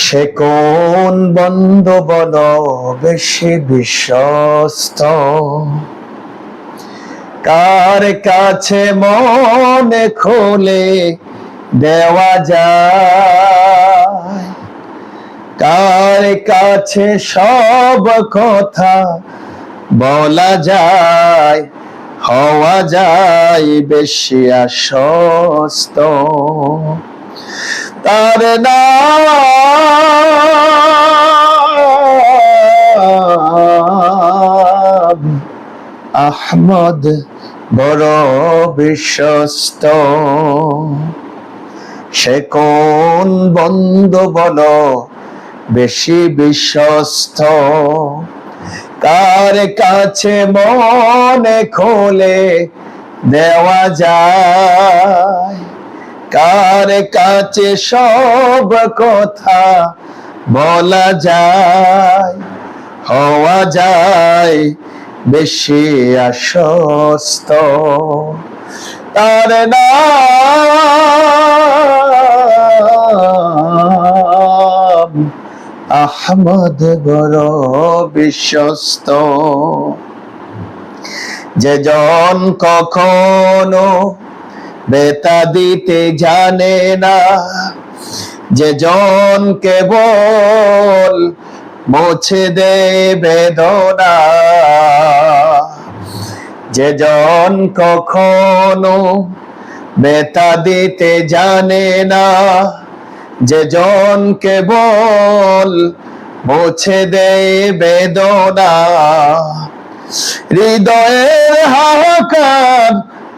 সে কোন বন্ধু বলো বেশি বিশ্বস্ত, কার কাছে মনে খুলে দেওয়া যায়, কার কাছে সব কথা বলা যায়, হওয়া যায় বেশি আশ্বস্ত। তার নাম আহমদ, বড় বিশ্বস্ত। সে কোন বন্ধু বলো বেশি বিশ্বস্ত, কার কাছে মনে খুলে দেওয়া যায়, কার কাছে সব কথা বলা যায়, হওয়া যায় বেশি আশ্বস্ত। তার নাম আহমদ, বড় বিশ্বস্ত। যে জন কখনো বেতা দিতে জানে না, যে জন কেবল মুছে দে বেদনা, যে জন কখনো বেতা দিতে জানে না, যে জন কেবল মুছে দে বেদনা, হৃদয়ের হাহাকার